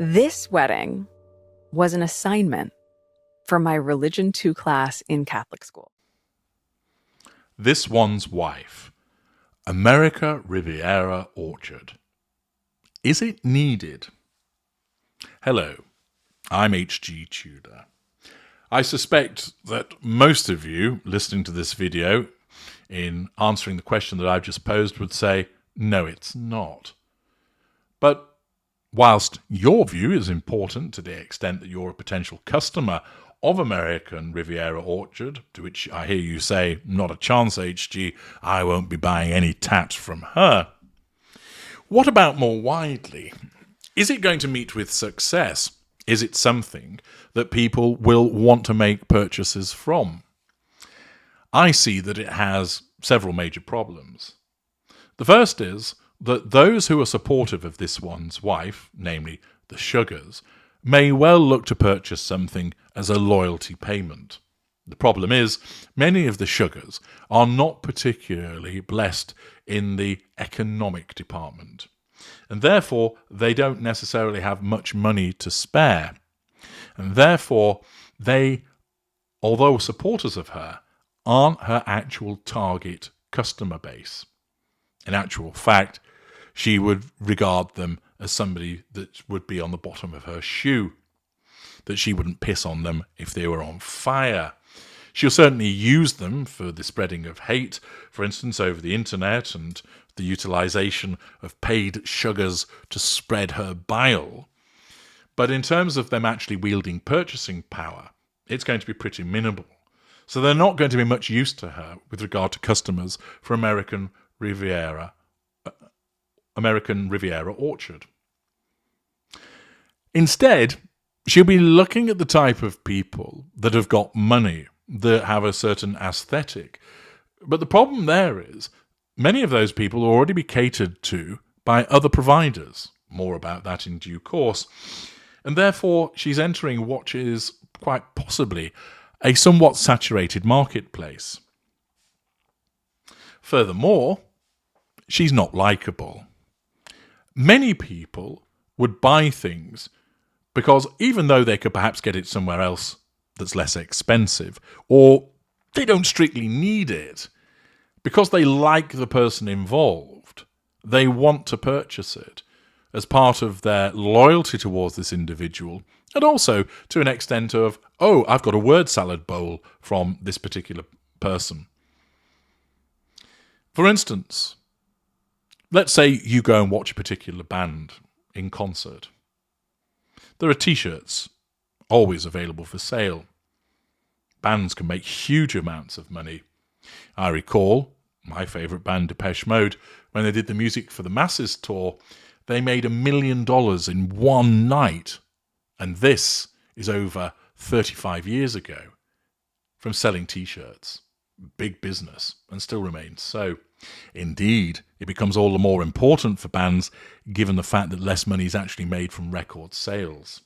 This wedding was an assignment for my Religion 2 class in Catholic school. This One's Wife. America Riviera Orchard. Is it needed? Hello, I'm H.G. Tudor. I suspect that most of you listening to this video, in answering the question that I've just posed, would say, no, it's not. But whilst your view is important to the extent that you're a potential customer of American Riviera Orchard, to which I hear you say, not a chance, HG, I won't be buying any tat from her. What about more widely? Is it going to meet with success? Is it something that people will want to make purchases from? I see that it has several major problems. The first is that those who are supportive of This One's Wife, namely the Sugars, may well look to purchase something as a loyalty payment. The problem is, many of the Sugars are not particularly blessed in the economic department, and therefore they don't necessarily have much money to spare. And therefore they, although supporters of her, aren't her actual target customer base. In actual fact, she would regard them as somebody that would be on the bottom of her shoe, that she wouldn't piss on them if they were on fire. She'll certainly use them for the spreading of hate, for instance, over the internet, and the utilization of paid sugars to spread her bile. But in terms of them actually wielding purchasing power, it's going to be pretty minimal. So they're not going to be much use to her with regard to customers for American Riviera Orchard. Instead, she'll be looking at the type of people that have got money, that have a certain aesthetic. But the problem there is, many of those people will already be catered to by other providers. More about that in due course. And therefore, she's entering what is quite possibly a somewhat saturated marketplace. Furthermore, she's not likable. Many people would buy things because even though they could perhaps get it somewhere else that's less expensive, or they don't strictly need it, because they like the person involved, they want to purchase it as part of their loyalty towards this individual, and also to an extent of, oh, I've got a word salad bowl from this particular person. For instance, let's say you go and watch a particular band in concert. There are t-shirts always available for sale. Bands can make huge amounts of money. I recall my favourite band, Depeche Mode, when they did the Music for the Masses tour, they made $1 million in one night. And this is over 35 years ago, from selling t-shirts. Big business, and still remains so. Indeed, it becomes all the more important for bands given the fact that less money is actually made from record sales.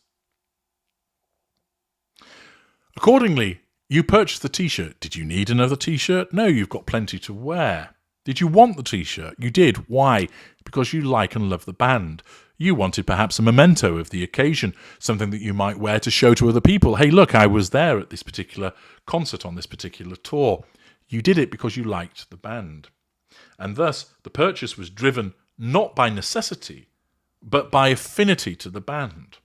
Accordingly, you purchased the t-shirt. Did you need another t-shirt? No, you've got plenty to wear. Did you want the t-shirt? You did. Why? Because you like and love the band. You wanted perhaps a memento of the occasion, something that you might wear to show to other people. Hey, look, I was there at this particular concert on this particular tour. You did it because you liked the band. And thus, the purchase was driven not by necessity, but by affinity to the band.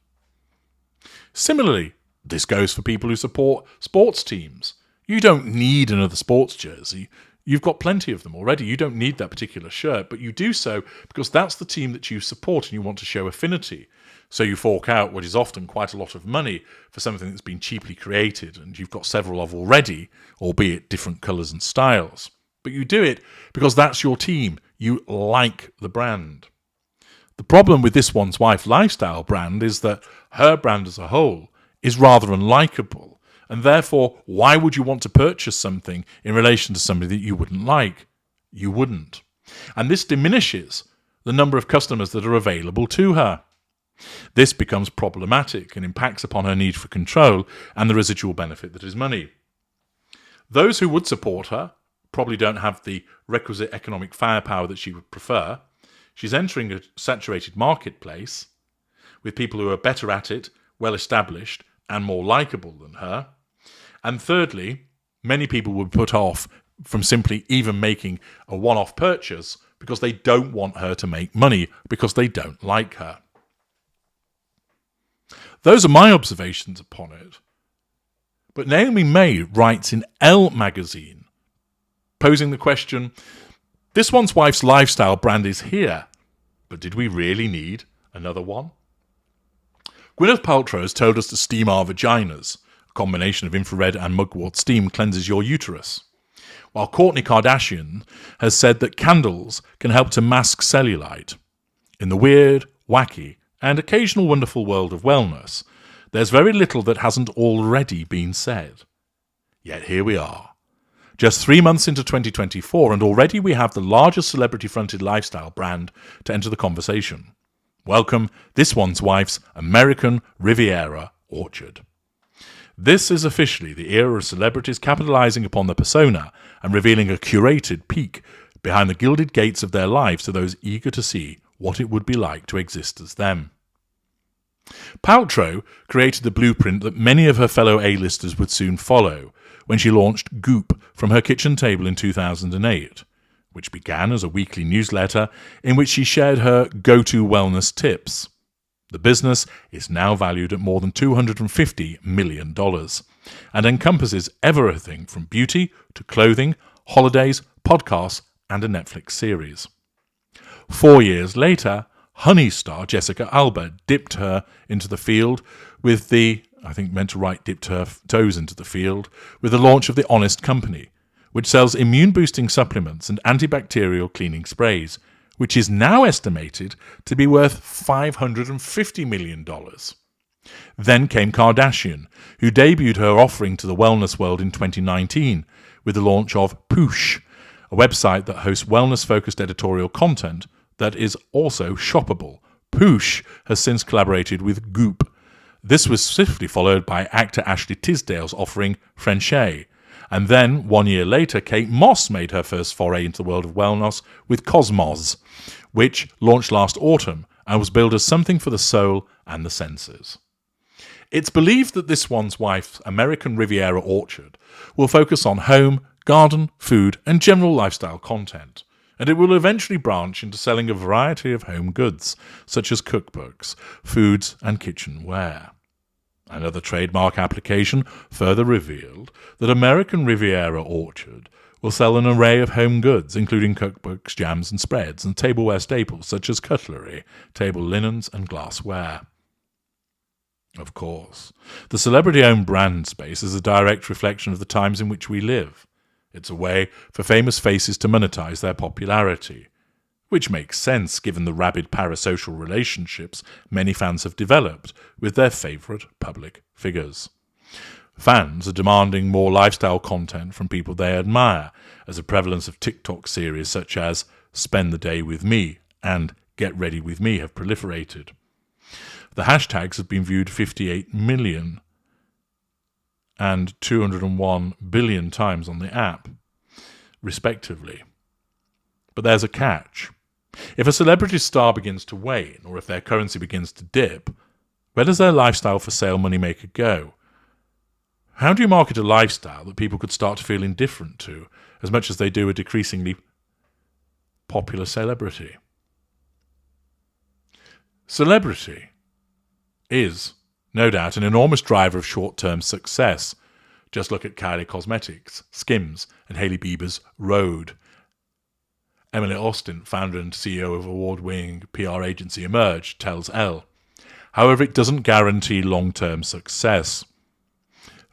Similarly, this goes for people who support sports teams. You don't need another sports jersey. You've got plenty of them already. You don't need that particular shirt, but you do so because that's the team that you support and you want to show affinity. So you fork out what is often quite a lot of money for something that's been cheaply created and you've got several of already, albeit different colours and styles. But you do it because that's your team. You like the brand. The problem with This One's Wife lifestyle brand is that her brand as a whole is rather unlikable. And therefore, why would you want to purchase something in relation to somebody that you wouldn't like? You wouldn't. And this diminishes the number of customers that are available to her. This becomes problematic and impacts upon her need for control and the residual benefit that is money. Those who would support her probably don't have the requisite economic firepower that she would prefer. She's entering a saturated marketplace with people who are better at it, well established, and more likeable than her. And thirdly, many people would put off from simply even making a one-off purchase because they don't want her to make money, because they don't like her. Those are my observations upon it. But Naomi May writes in Elle magazine, posing the question, this one's wife's lifestyle brand is here, but did we really need another one? Gwyneth Paltrow has told us to steam our vaginas. A combination of infrared and mugwort steam cleanses your uterus. While Kourtney Kardashian has said that candles can help to mask cellulite. In the weird, wacky, and occasional wonderful world of wellness, there's very little that hasn't already been said. Yet here we are, just 3 months into 2024, and already we have the largest celebrity-fronted lifestyle brand to enter the conversation. Welcome, this one's wife's American Riviera orchard. This is officially the era of celebrities capitalizing upon their persona and revealing a curated peek behind the gilded gates of their lives to those eager to see what it would be like to exist as them. Paltrow created the blueprint that many of her fellow A-listers would soon follow when she launched Goop from her kitchen table in 2008, which began as a weekly newsletter in which she shared her go-to wellness tips. The business is now valued at more than $250 million and encompasses everything from beauty to clothing, holidays, podcasts, and a Netflix series. 4 years later, Honey star Jessica Alba dipped her into the field with the, dipped her toes into the field with the launch of The Honest Company, which sells immune-boosting supplements and antibacterial cleaning sprays, which is now estimated to be worth $550 million. Then came Kardashian, who debuted her offering to the wellness world in 2019 with the launch of Poosh, a website that hosts wellness-focused editorial content that is also shoppable. Poosh has since collaborated with Goop. This was swiftly followed by actor Ashley Tisdale's offering Frenchay. And then, 1 year later, Kate Moss made her first foray into the world of wellness with Cosmos, which launched last autumn and was billed as something for the soul and the senses. It's believed that this one's wife's American Riviera orchard will focus on home, garden, food, and general lifestyle content, and it will eventually branch into selling a variety of home goods, such as cookbooks, foods, and kitchenware. Another trademark application further revealed that American Riviera Orchard will sell an array of home goods, including cookbooks, jams and spreads, and tableware staples such as cutlery, table linens, and glassware. Of course, the celebrity-owned brand space is a direct reflection of the times in which we live. It's a way for famous faces to monetize their popularity, which makes sense given the rabid parasocial relationships many fans have developed with their favourite public figures. Fans are demanding more lifestyle content from people they admire, as a prevalence of TikTok series such as Spend the Day With Me and Get Ready With Me have proliferated. The hashtags have been viewed 58 million and 201 billion times on the app, respectively. But there's a catch. If a celebrity's star begins to wane, or if their currency begins to dip, where does their lifestyle for sale moneymaker go? How do you market a lifestyle that people could start to feel indifferent to, as much as they do a decreasingly popular celebrity? Celebrity is, no doubt, an enormous driver of short-term success. Just look at Kylie Cosmetics, Skims, and Hailey Bieber's Rhode. Emily Austin, founder and CEO of award-winning PR agency Emerge, tells Elle. However, it doesn't guarantee long-term success.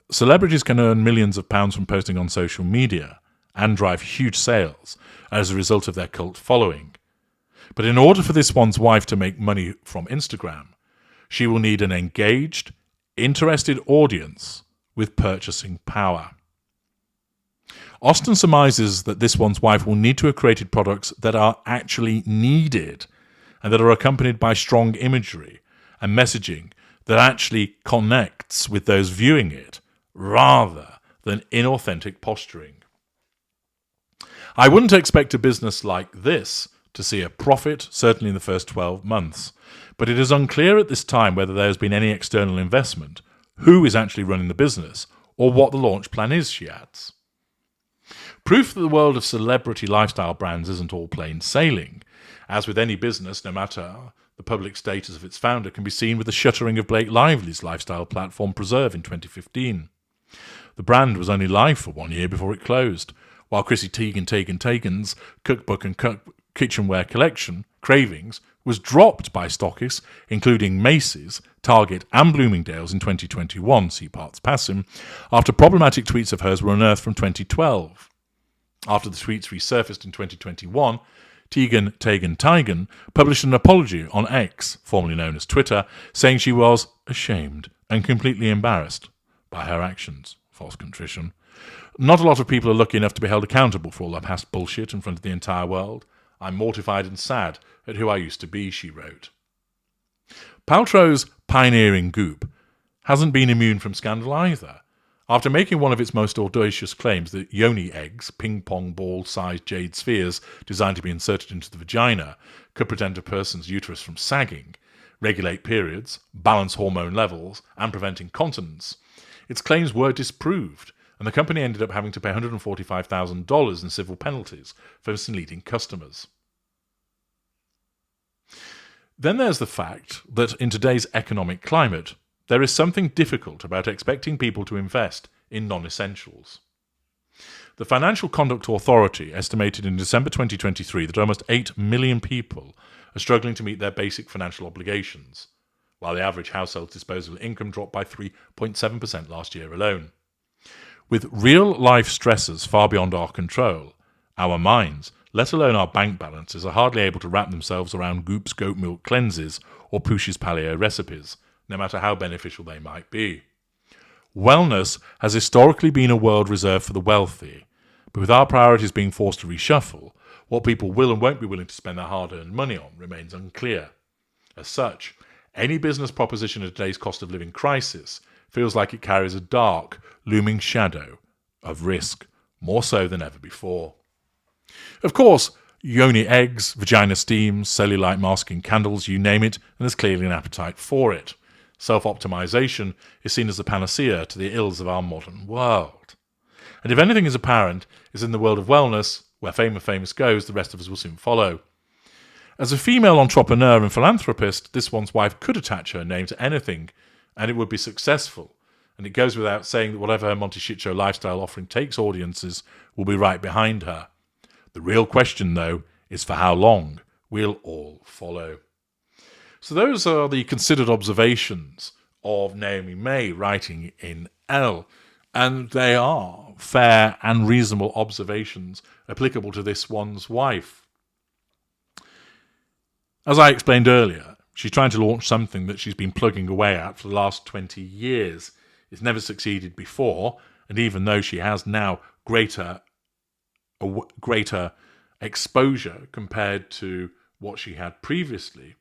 Celebrities can earn millions of pounds from posting on social media and drive huge sales as a result of their cult following. But in order for this one's wife to make money from Instagram, she will need an engaged, interested audience with purchasing power. Austin surmises that this one's wife will need to have created products that are actually needed and that are accompanied by strong imagery and messaging that actually connects with those viewing it, rather than inauthentic posturing. I wouldn't expect a business like this to see a profit, certainly in the first 12 months. But it is unclear at this time whether there has been any external investment, who is actually running the business, or what the launch plan is, she adds. Proof that the world of celebrity lifestyle brands isn't all plain sailing. As with any business, no matter the public status of its founder, can be seen with the shuttering of Blake Lively's lifestyle platform Preserve in 2015. The brand was only live for 1 year before it closed, while Chrissy Teigen's cookbook and kitchenware collection, Cravings, was dropped by stockists, including Macy's, Target and Bloomingdale's in 2021, see parts passing, after problematic tweets of hers were unearthed from 2012. After the tweets resurfaced in 2021, Teigen published an apology on X, formerly known as Twitter, saying she was ashamed and completely embarrassed by her actions. False contrition. Not a lot of people are lucky enough to be held accountable for all their past bullshit in front of the entire world. I'm mortified and sad at who I used to be, she wrote. Paltrow's pioneering Goop hasn't been immune from scandal either. After making one of its most audacious claims that yoni eggs, ping-pong ball-sized jade spheres designed to be inserted into the vagina, could prevent a person's uterus from sagging, regulate periods, balance hormone levels, and prevent incontinence, its claims were disproved, and the company ended up having to pay $145,000 in civil penalties for misleading customers. Then there's the fact that in today's economic climate, there is something difficult about expecting people to invest in non-essentials. The Financial Conduct Authority estimated in December 2023 that almost 8 million people are struggling to meet their basic financial obligations, while the average household's disposable income dropped by 3.7% last year alone. With real-life stresses far beyond our control, our minds, let alone our bank balances, are hardly able to wrap themselves around Goop's goat milk cleanses or Poosh's paleo recipes, no matter how beneficial they might be. Wellness has historically been a world reserved for the wealthy, but with our priorities being forced to reshuffle, what people will and won't be willing to spend their hard-earned money on remains unclear. As such, any business proposition in today's cost of living crisis feels like it carries a dark, looming shadow of risk, more so than ever before. Of course, yoni eggs, vagina steams, cellulite masking candles, you name it, and there's clearly an appetite for it. Self-optimization is seen as the panacea to the ills of our modern world. And if anything is apparent, it's in the world of wellness, where famous goes, the rest of us will soon follow. As a female entrepreneur and philanthropist, this one's wife could attach her name to anything, and it would be successful. And it goes without saying that whatever her Monty Shit Show lifestyle offering takes audiences will be right behind her. The real question, though, is for how long we'll all follow. So those are the considered observations of Naomi May writing in Elle, and they are fair and reasonable observations applicable to this one's wife. As I explained earlier, she's trying to launch something that she's been plugging away at for the last 20 years. It's never succeeded before, and even though she has now greater exposure compared to what she had previously,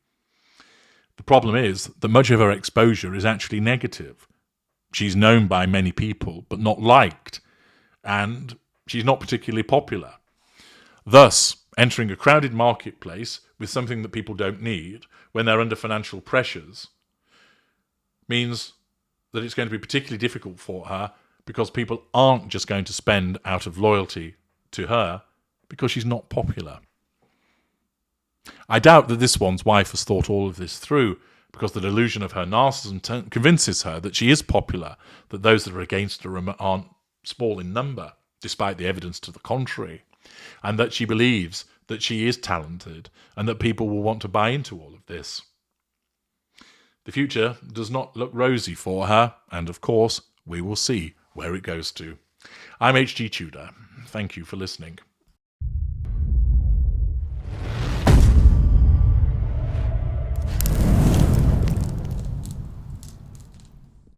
the problem is that much of her exposure is actually negative. She's known by many people, but not liked, and she's not particularly popular. Thus, entering a crowded marketplace with something that people don't need when they're under financial pressures means that it's going to be particularly difficult for her, because people aren't just going to spend out of loyalty to her because she's not popular. I doubt that this one's wife has thought all of this through, because the delusion of her narcissism convinces her that she is popular, that those that are against her aren't small in number, despite the evidence to the contrary, and that she believes that she is talented and that people will want to buy into all of this. The future does not look rosy for her, and of course, we will see where it goes to. I'm H.G. Tudor. Thank you for listening.